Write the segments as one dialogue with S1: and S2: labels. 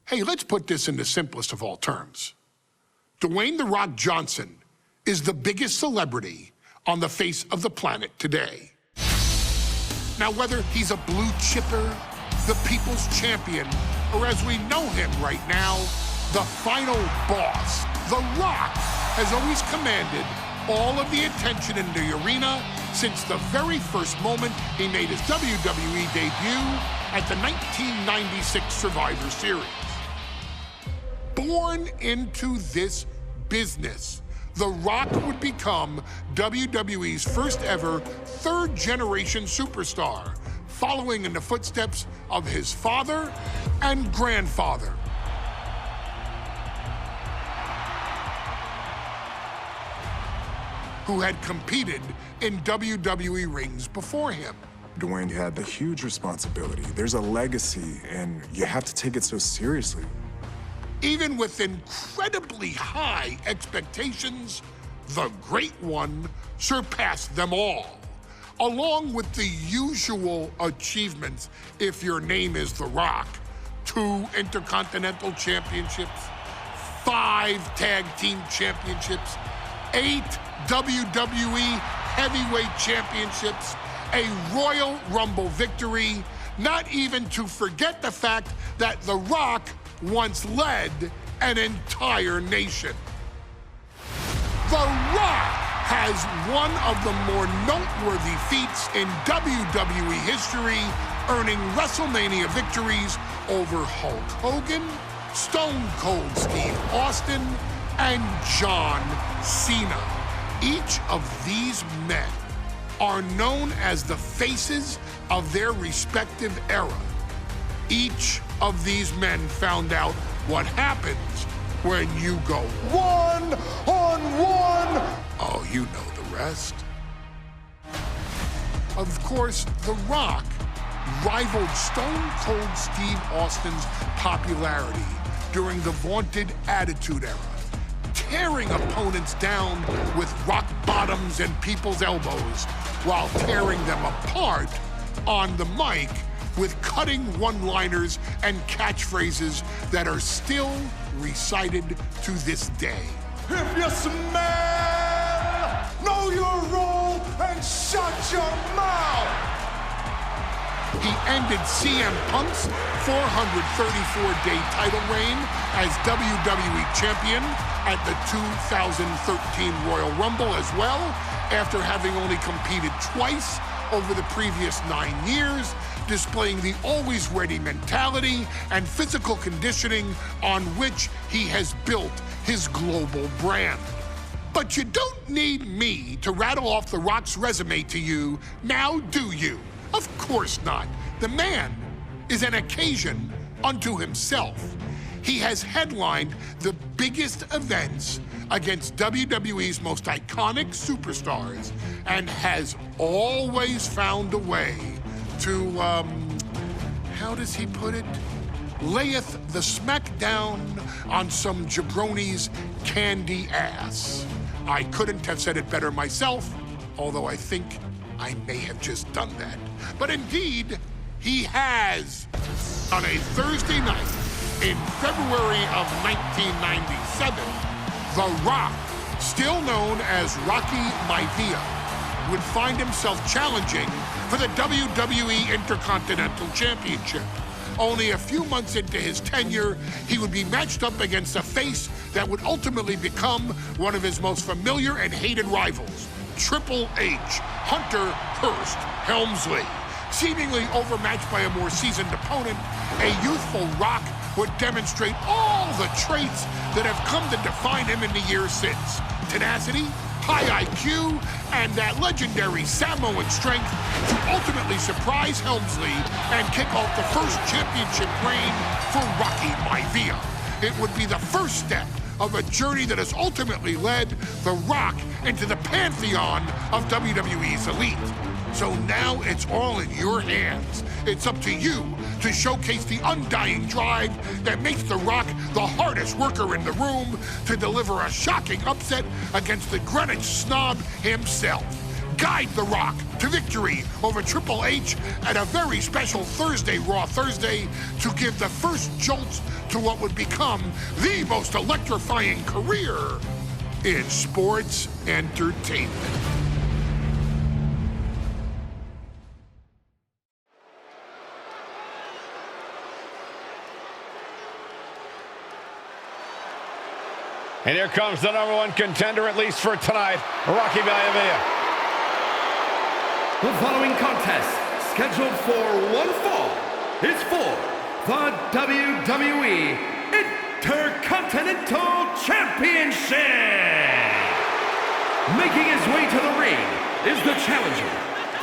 S1: Hey, let's put this in the simplest of all terms. Dwayne "The Rock" Johnson is the biggest celebrity on the face of the planet today. Now, whether he's a blue chipper, the people's champion, or as we know him right now, the final boss, The Rock has always commanded all of the attention in the arena since the very first moment he made his WWE debut at the 1996 Survivor Series. Born into this business, The Rock would become WWE's first ever third-generation superstar, following in the footsteps of his father and grandfather. Who had competed in WWE rings before him.
S2: Dwayne had the huge responsibility. There's a legacy, and you have to take it so seriously.
S1: Even with incredibly high expectations, the Great One surpassed them all. Along with the usual achievements, if your name is The Rock: 2 Intercontinental Championships, 5 Tag Team Championships, 8 WWE Heavyweight Championships, a Royal Rumble victory, not even to forget the fact that The Rock once led an entire nation. The Rock has one of the more noteworthy feats in WWE history, earning WrestleMania victories over Hulk Hogan, Stone Cold Steve Austin, and John Cena. Each of these men are known as the faces of their respective era. Each of these men found out what happens when you go one-on-one. Oh, you know the rest. Of course, The Rock rivaled Stone Cold Steve Austin's popularity during the vaunted Attitude Era, tearing opponents down with rock bottoms and people's elbows while tearing them apart on the mic with cutting one-liners and catchphrases that are still recited to this day.
S3: If you smell, know your role and shut your mouth.
S1: He ended CM Punk's 434-day title reign as WWE Champion at the 2013 Royal Rumble as well, after having only competed twice over the previous 9 years, displaying the always-ready mentality and physical conditioning on which he has built his global brand. But you don't need me to rattle off The Rock's resume to you, now do you? Of course not. The man is an occasion unto himself. He has headlined the biggest events against WWE's most iconic superstars and has always found a way to, how does he put it? Layeth the smackdown on some jabroni's candy ass. I couldn't have said it better myself, although I think I may have just done that. But indeed, he has. On a Thursday night in February of 1997, The Rock, still known as Rocky MAIVIA, would find himself challenging for the WWE Intercontinental Championship. Only a few months into his tenure, he would be matched up against a face that would ultimately become one of his most familiar and hated rivals, Triple H, Hunter Hearst Helmsley. Seemingly overmatched by a more seasoned opponent, a youthful Rock would demonstrate all the traits that have come to define him in the years since. Tenacity, high IQ, and that legendary Samoan strength to ultimately surprise Helmsley and kick off the first championship reign for Rocky MAIVIA. It would be the first step of a journey that has ultimately led The Rock into the pantheon of WWE's elite. So now it's all in your hands. It's up to you to showcase the undying drive that makes The Rock the hardest worker in the room to deliver a shocking upset against the Greenwich snob himself. guide The Rock to victory over Triple H at a very special Thursday, Raw Thursday, to give the first jolt to what would become the most electrifying career in sports entertainment.
S4: And here comes the #1 contender, at least for tonight, Rocky MAIVIA.
S5: The following contest, scheduled for one fall, is for the WWE Intercontinental Championship. Making his way to the ring is the challenger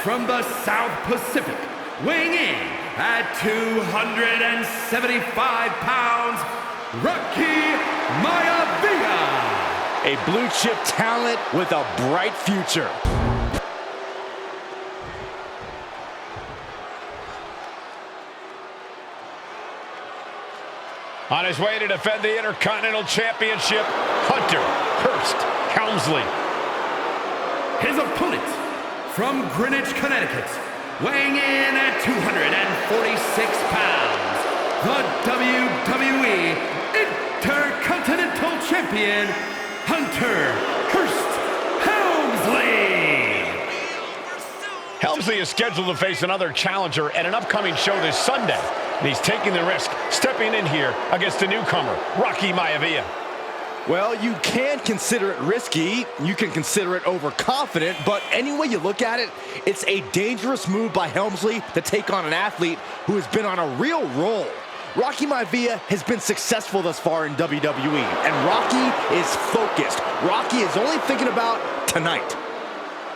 S5: from the South Pacific, weighing in at 275 pounds, Rocky MAIVIA.
S6: A blue chip talent with a bright future.
S4: On his way to defend the Intercontinental Championship, Hunter Hearst Helmsley.
S5: His opponent from Greenwich, Connecticut, weighing in at 246 pounds, the WWE Intercontinental Champion, Hunter Hearst Helmsley.
S4: Helmsley is scheduled to face another challenger at an upcoming show this Sunday. And he's taking the risk, stepping in here against a newcomer, Rocky MAIVIA.
S6: Well, you can consider it risky, you can consider it overconfident, but any way you look at it, it's a dangerous move by Helmsley to take on an athlete who has been on a real roll. Rocky MAIVIA has been successful thus far in WWE, and Rocky is focused. Rocky is only thinking about tonight.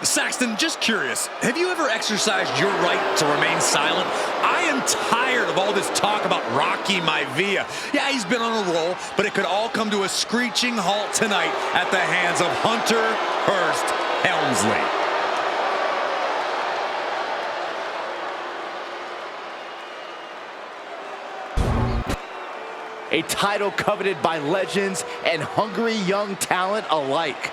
S7: Saxton, just curious, have you ever exercised your right to remain silent? I am tired of all this talk about Rocky MAIVIA. Yeah, he's been on a roll, but it could all come to a screeching halt tonight at the hands of Hunter Hearst Helmsley.
S6: A title coveted by legends and hungry young talent alike.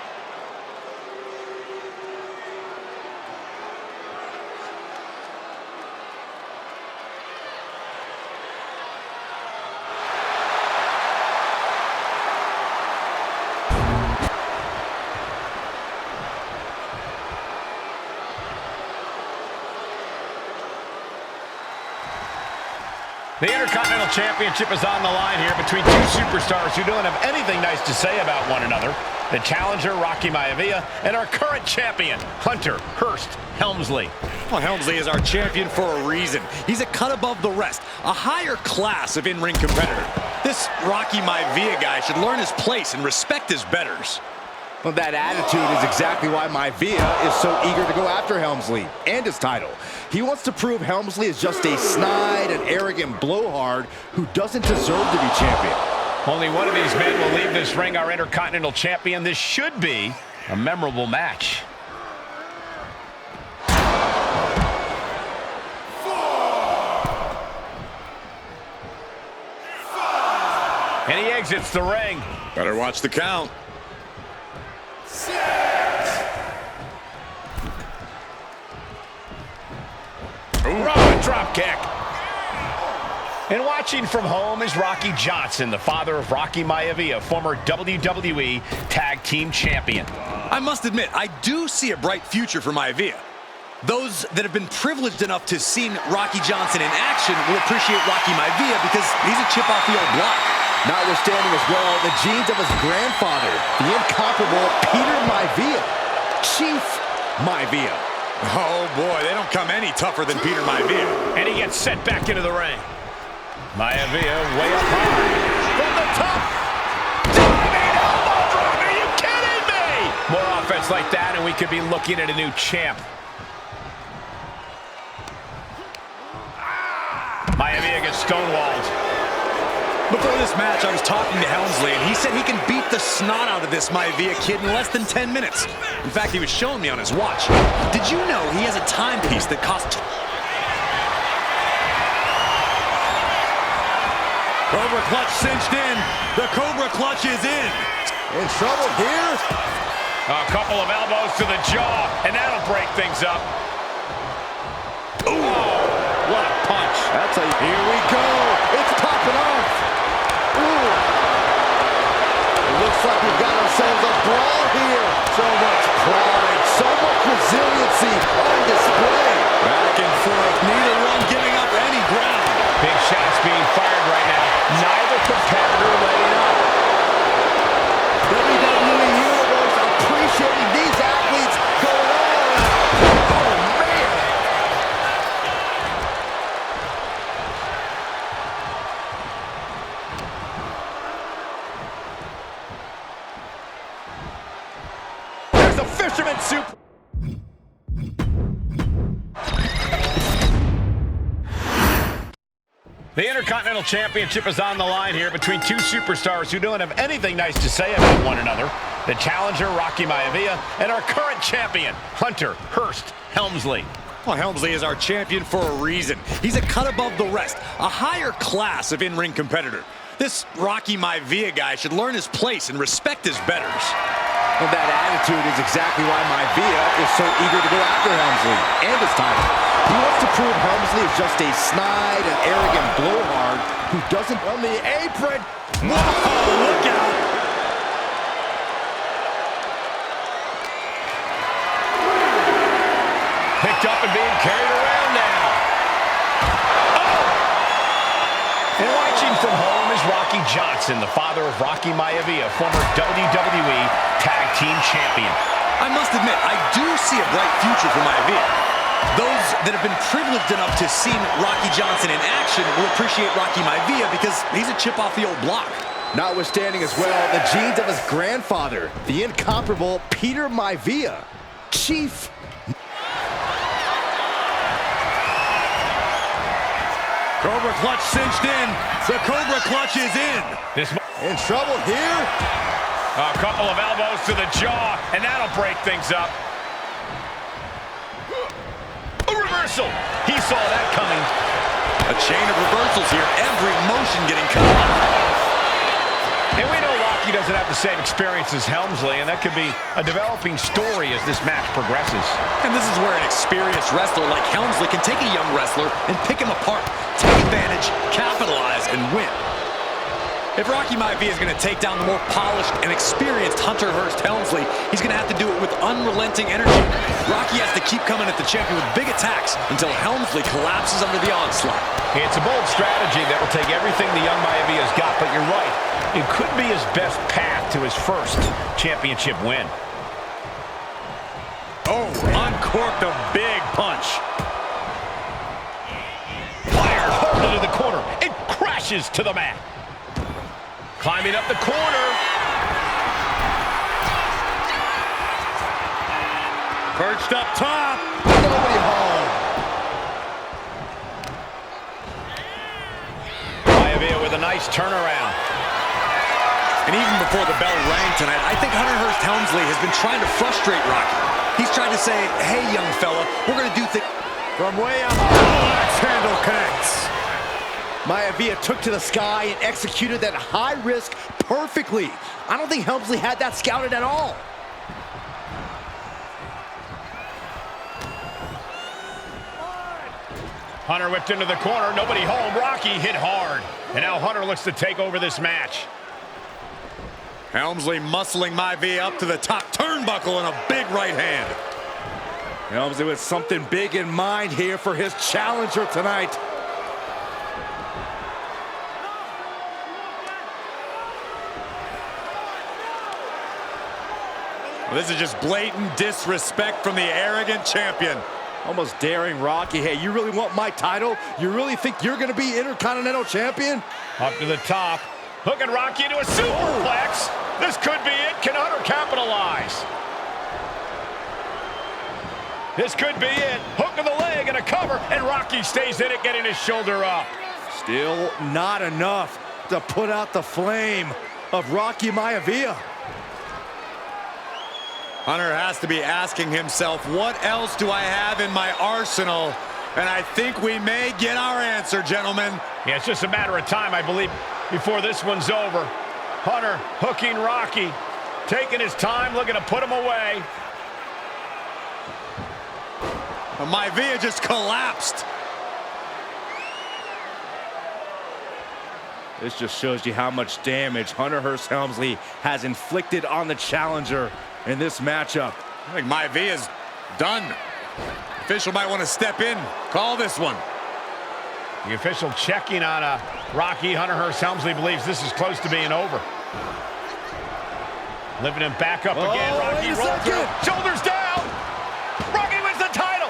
S4: The Intercontinental Championship is on the line here between two superstars who don't have anything nice to say about one another. The challenger, Rocky MAIVIA, and our current champion, Hunter Hearst Helmsley.
S7: Well, Helmsley is our champion for a reason. He's a cut above the rest, a higher class of in-ring competitor. This Rocky MAIVIA guy should learn his place and respect his betters.
S6: Well, that attitude is exactly why MAIVIA is so eager to go after Helmsley and his title. He wants to prove Helmsley is just a snide and arrogant blowhard who doesn't deserve to be champion.
S4: Only one of these men will leave this ring our Intercontinental Champion. This should be a memorable match. And he exits the ring.
S7: Better watch the count.
S4: Raw drop kick. And watching from home is Rocky Johnson, the father of Rocky MAIVIA, former WWE Tag Team Champion.
S7: I must admit, I do see a bright future for MAIVIA. Those that have been privileged enough to see Rocky Johnson in action will appreciate Rocky MAIVIA because he's a chip off the old block.
S6: Notwithstanding as well the genes of his grandfather, the incomparable Peter MAIVIA, Chief MAIVIA.
S7: Oh boy, they don't come any tougher than Peter MAIVIA.
S4: And he gets sent back into the ring. MAIVIA way up high. From the top. Diving elbow drop. Are you kidding me? More offense like that and we could be looking at a new champ. MAIVIA gets stonewalled.
S7: Before this match, I was talking to Helmsley, and he said he can beat the snot out of this MAIVIA kid in less than 10 minutes. In fact, he was showing me on his watch. Did you know he has a timepiece that costs... Cobra clutch cinched in. The Cobra clutch is in.
S6: In trouble here.
S4: A couple of elbows to the jaw, and that'll break things up.
S6: Ooh, what a punch. That's a, here we go. It's popping off. Ooh. It looks like we've got ourselves a brawl here. So much pride, so much resiliency on display.
S7: Back and forth, neither one giving up any ground.
S4: Big shots being fired right now. Neither competitor letting up.
S6: WWE Universe appreciating these athletes going all out. Oh, man. There's a fisherman super.
S4: The Intercontinental Championship is on the line here between two superstars who don't have anything nice to say about one another. The challenger, Rocky Maivia, and our current champion, Hunter Hearst Helmsley.
S7: Well, Helmsley is our champion for a reason. He's a cut above the rest, a higher class of in-ring competitor. This Rocky Maivia guy should learn his place and respect his betters.
S6: Well, that attitude is exactly why Maivia is so eager to go after Helmsley and his title. He wants to prove Helmsley is just a snide and arrogant blowhard who doesn't on the apron.
S7: Whoa, look out!
S4: Picked up and being carried around now. Oh! And watching from home is Rocky Johnson, the father of Rocky Maivia, former WWE Tag Team Champion.
S7: I must admit, I do see a bright future for Maivia. Those that have been privileged enough to see Rocky Johnson in action will appreciate Rocky Maivia because he's a chip off the old block.
S6: Notwithstanding as well the genes of his grandfather, the incomparable Peter Maivia, Chief.
S7: Cobra clutch cinched in. The Cobra clutch is in.
S6: In trouble here.
S4: A couple of elbows to the jaw, and that'll break things up. A reversal. He saw that coming.
S7: A chain of reversals here. Every motion getting cut off.
S4: And we know Rocky doesn't have the same experience as Helmsley, and that could be a developing story as this match progresses.
S7: And this is where an experienced wrestler like Helmsley can take a young wrestler and pick him apart, take advantage, capitalize, and win. If Rocky Maivia is going to take down the more polished and experienced Hunter Hearst Helmsley, he's going to have to do it with unrelenting energy. Rocky has to keep coming at the champion with big attacks until Helmsley collapses under the onslaught.
S4: It's a bold strategy that will take everything the young Maivia's got, but you're right. It could be his best path to his first championship win.
S7: Oh, uncorked a big punch.
S4: Fired hard into the corner. It crashes to the mat. Climbing up the corner.
S7: Perched up top.
S6: Nobody home.
S4: Maivia with a nice turnaround.
S7: And even before the bell rang tonight, I think Hunter Hearst Helmsley has been trying to frustrate Rocky. He's trying to say, hey, young fella, we're going to do things
S6: From way up.
S7: Axe handle connects.
S6: Maivia took to the sky and executed that high risk perfectly. I don't think Helmsley had that scouted at all.
S4: Hunter whipped into the corner. Nobody home. Rocky hit hard. And now Hunter looks to take over this match.
S7: Helmsley muscling Maivia up to the top turnbuckle and a big right hand.
S6: Helmsley with something big in mind here for his challenger tonight.
S7: Well, this is just blatant disrespect from the arrogant champion.
S6: Almost daring Rocky. Hey, you really want my title? You really think you're going to be Intercontinental Champion?
S4: Up to the top. Hooking Rocky into a superplex. This could be it. Can Hunter capitalize? This could be it. Hook to the leg and a cover. And Rocky stays in it, getting his shoulder up.
S6: Still not enough to put out the flame of Rocky Maivia.
S7: Hunter has to be asking himself, what else do I have in my arsenal? And I think we may get our answer, gentlemen.
S4: Yeah, it's just a matter of time, I believe, before this one's over. Hunter hooking Rocky taking his time, looking to put him away.
S7: MAIVIA just collapsed.
S6: This just shows you how much damage Hunter Hearst Helmsley has inflicted on the challenger in this matchup.
S7: I think MAIVIA's done. Official might want to step in, call this one.
S4: The official checking on Rocky. Hunter Hearst Helmsley believes this is close to being over. Lifting him back up again. Rocky rolls through. Shoulders down. Rocky wins the title.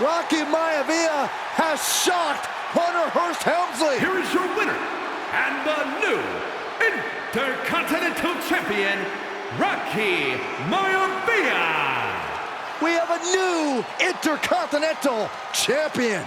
S6: Rocky MAIVIA has shocked Hunter Hearst Helmsley.
S5: Here is your winner, and the new Intercontinental Champion, Rocky MAIVIA.
S6: We have a new Intercontinental Champion.